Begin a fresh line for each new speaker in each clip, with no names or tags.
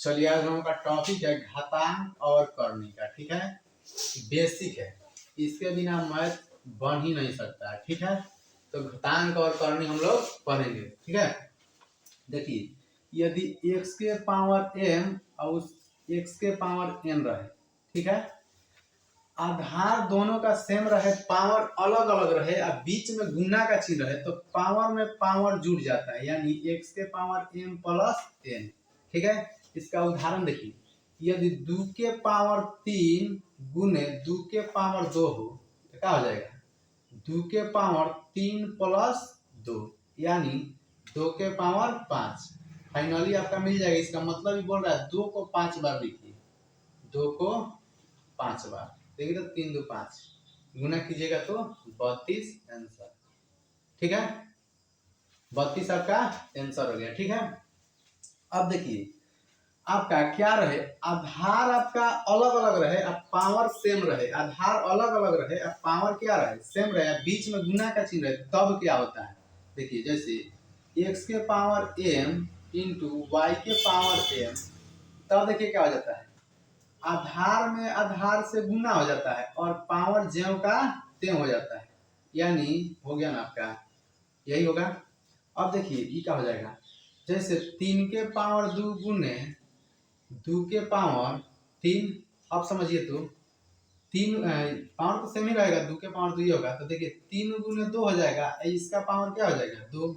चलिए आज हम लोग का टॉपिक है घातांक और करनी का। ठीक है, बेसिक है, इसके बिना मैथ बन ही नहीं सकता है। ठीक है, तो घातांक और करनी हम लोग पढ़ेंगे। ठीक है, देखिए यदि x के पावर m और उस x के पावर n रहे, ठीक है, आधार दोनों का सेम रहे, पावर अलग अलग रहे और बीच में गुना का चिन्ह रहे, तो पावर में पावर जुड़ जाता है, यानी x के पावर m प्लस n। ठीक है, इसका उदाहरण देखिए, यदि 2 के पावर 3 गुने 2 के पावर 2 हो तो क्या हो जाएगा, 2 के पावर 3 प्लस 2 यानी 2 के पावर 5। फाइनली आपका मिल जाएगा। इसका मतलब ही बोल रहा है 2 को 5 बार लिखिए, 2 को 5 बार, देखिए तो 3 2 5 गुना कीजिएगा तो 32 आंसर। ठीक है, 32 आपका आंसर हो गया। ठीक है, अब देखिए आपका क्या रहे, आधार आपका अलग अलग रहे अब पावर सेम रहे, आधार अलग अलग रहे अब पावर क्या रहे, सेम रहे, बीच में गुना का चिन्ह रहे, तब क्या होता है। देखिए जैसे x के पावर m इंटू वाई के पावर m, तब देखिए क्या हो जाता है, आधार में आधार से गुना हो जाता है और पावर ज्यों का त्यों हो जाता है, यानी हो गया ना आपका, यही होगा। अब देखिए ये क्या हो जाएगा, जैसे 3 के पावर 2 गुने 2 के पावर 3, अब समझिए तो 3 पावर तो सेम ही रहेगा, 2 के पावर 2 ही होगा, तो देखिए 3 गुने 2 हो जाएगा, इसका पावर क्या हो जाएगा 2,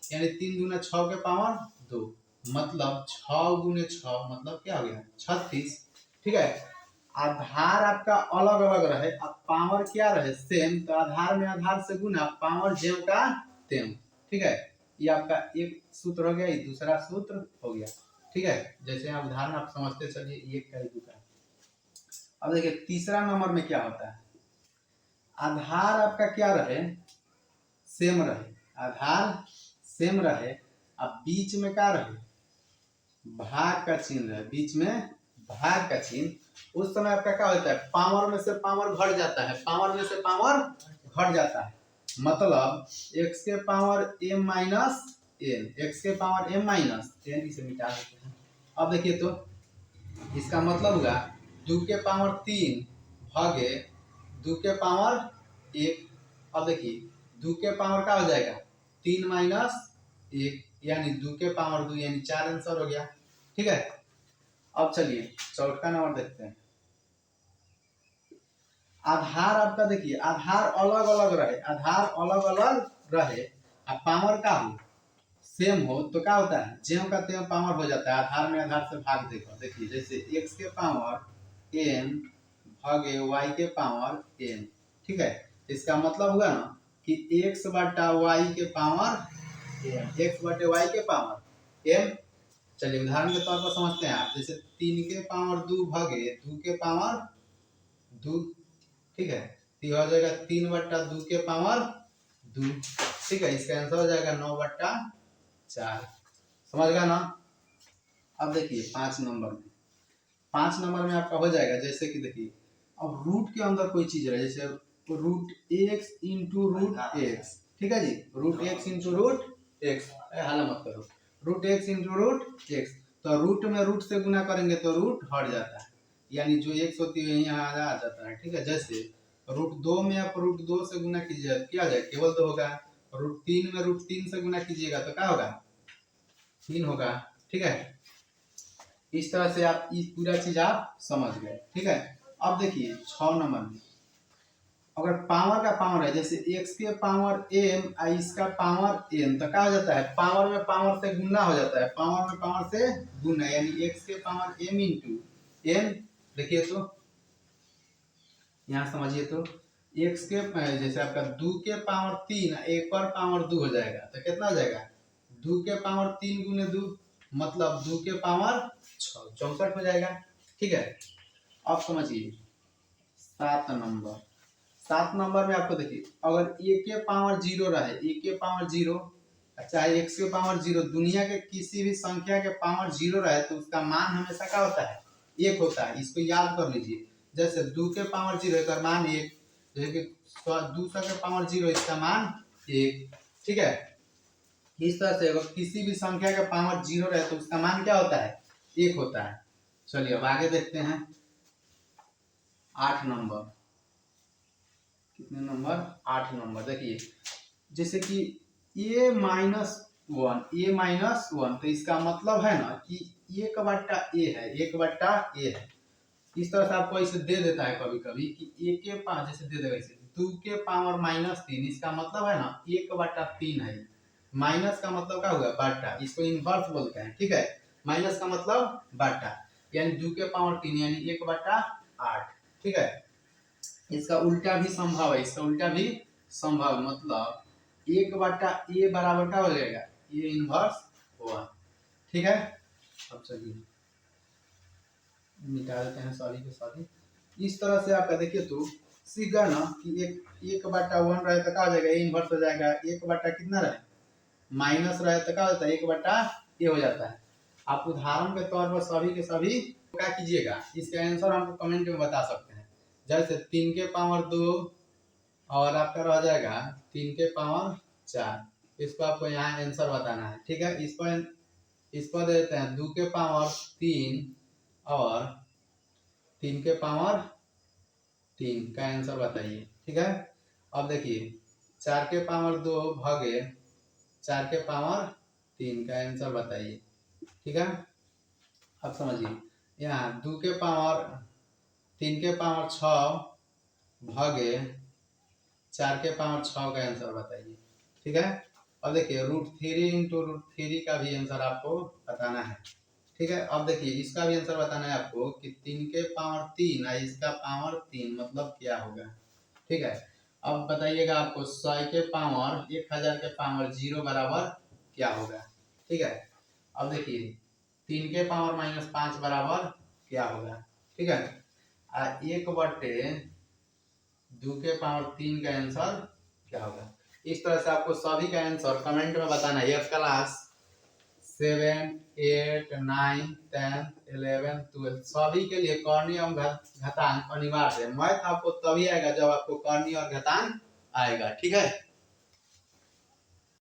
यानी 3 गुना 6 के पावर 2, मतलब 6 गुने 6 मतलब क्या हो गया 36। ठीक है, आधार आपका अलग अलग रहे अब पावर क्या रहे सेम, तो आधार में आधार से गुना पावर ज्यों का त्यों। ठीक है, ये आपका एक सूत्र हो गया, ये दूसरा सूत्र हो गया। ठीक है, जैसे आप उदाहरण आप समझते चलिए, एक का दो का। अब देखिए तीसरा नंबर में क्या होता है, आधार आपका क्या रहे सेम रहे, आधार सेम रहे अब बीच में क्या रहे, भाग का चिन्ह है, बीच में भाग का चिन्ह, उस समय आपका क्या होता है, पावर में से पावर घट जाता है, पावर में से पावर घट जाता है, मतलब x के power m minus n, x के पावर m माइनस n, इसे मिटा देते हैं। अब देखिए तो इसका मतलब होगा 2 के पावर 3 भागे 2 के पावर 1। अब देखिए 2 के पावर क्या हो जाएगा 3 माइनस 1, यानी 2 के पावर 2 यानी 4 आंसर हो गया। ठीक है, अब चलिए चौथा नंबर देखते हैं। आधार आपका देखिए आधार अलग अलग रहे, आधार अलग अलग रहे अब पावर का हो सेम हो, तो क्या होता है ज्यों का त्यों पावर हो जाता है, आधार में आधार से भाग देगा। देखिए जैसे x के पावर n भागे y के पावर n। ठीक है, इसका मतलब हुआ ना कि x बटा y के पावर m, x बटे y के पावर m। चलिए उदाहरण के तौर पर समझते हैं आप, जैसे 3 के पावर 2 भागे 2 के पावर 2। ठीक है, तो हो जाएगा 3 बट्टा 2 के पावर 2। ठीक है, इसका आंसर हो जाएगा 9 बट्टा 4। समझ गया ना। अब देखिए 5 नंबर में, 5 नंबर में आपका हो जाएगा, जैसे कि देखिए अब रूट के अंदर कोई चीज रहे, जैसे root x into root x. ठीक है जी, root x into root x, हाला मत करो, root x into root x, तो रूट में रूट से गुना करेंगे तो रूट हट जाता है, यानी जो x होती है यहाँ आ जाता है। ठीक है, जैसे रूट 2 में आप रूट 2 से गुना कीजिए क्या हो जाएगा, केवल 2 होगा, रूट 3 में रूट 3 से गुना कीजिएगा तो क्या होगा 3 होगा। ठीक है, इस तरह से आप इस पूरा चीज आप समझ गए। ठीक है, अब देखिए 6 नंबर में, अगर पावर का पावर है, जैसे x के पावर m और इसका पावर n, तो क्या हो जाता है पावर में पावर से गुना हो जाता है, पावर में पावर से गुना, यानी x के पावर m इंटू n। देखिए तो यहाँ समझिए तो x के जैसे आपका 2 के पावर 3 एक पर पावर 2 हो जाएगा, तो कितना हो जाएगा 2 के पावर 3 गुने 2 मतलब 2 के पावर 6, 64 हो जाएगा। ठीक है, अब समझिए 7 नंबर, 7 नंबर में आपको देखिए अगर a के पावर 0 रहे, a के पावर 0 चाहे x के पावर 0, दुनिया के किसी भी संख्या के पावर 0 रहे तो उसका मान हमेशा क्या होता है 1 होता है, इसको याद कर लीजिए। जैसे 2 के पावर 0 इसका मान 1, जैसे कि 200 के पावर 0 इसका मान 1। ठीक है, इस तरह से अगर किसी भी संख्या का पावर 0 रहे तो उसका मान क्या होता है 1 होता है। चलिए अब आगे देखते हैं 8 नंबर। कितने नंबर? 8 नंबर। देखिए जैसे कि a-1 तो इसका मतलब है ना कि 1/a है, 1/a है। इस तरह से आपको इसे दे देता है कभी कभी कि a के पावर, जैसे दे देगा इसे 2 के पावर -3, इसका मतलब है ना 1/3 है। माइनस का मतलब क्या हुआ? बट्टा, इसको इनवर्स बोलते हैं, ठीक है। माइनस का मतलब बट्टा, यानी 2 के पावर 3 यानी 1/8, ठीक है। इसका उल्टा भी संभव है, इसका उल्टा भी संभव, मतलब 1/a बराबर क्या हो जाएगा? a इनवर्स 1, ठीक है। अब चलिए मिटा देते हैं सॉरी के सॉरी। इस तरह से आपका देखिए तो सीख गया ना कि 1/1 रहे तो क्या हो जाएगा? a इनवर्स हो जाएगा। 1 कितना रहे? माइनस रहे तो क्या होता है? 1/a हो जाता है। आप उदाहरण के तौर पर सभी के सभी क्या कीजिएगा, इसका आंसर हमको कमेंट में बता सकते हैं। जैसे 3 के पावर 2 और आपका रह जाएगा 3 के पावर 4, इसको आपको यहाँ आंसर बताना है, ठीक है। इसको दे देते हैं 2 के पावर 3 और 3 के पावर 3 का आंसर बताइए, ठीक है। अब देखिए 4 के पावर 2 भागे 4 के पावर 3 का आंसर बताइए, ठीक है। अब समझिए यहाँ 2 के पावर 3 के पावर 6 भागे 4 के पावर 6 का आंसर बताइए, ठीक है। अब देखिए √3 का भी आंसर आपको बताना है, ठीक है। अब देखिए इसका भी आंसर बताना है आपको कि 3 के पावर 3 और इसका पावर 3 मतलब क्या होगा, ठीक है। अब बताइएगा आपको 100 के पावर 1000 के पावर 0 बराबर क्या होगा, ठीक है। अब देखिए 3 के पावर -5 बराबर क्या होगा, ठीक है। 1/2 के पावर 3 का आंसर क्या होगा। इस तरह से आपको सभी का आंसर कमेंट में बताना है। क्लास 7, 8, 9, 10, 11, 12 सभी के लिए कॉर्नी और घातांक अनिवार्य है। मैथ आपको तभी आएगा जब आपको कॉर्नी और घातांक आएगा, ठीक है।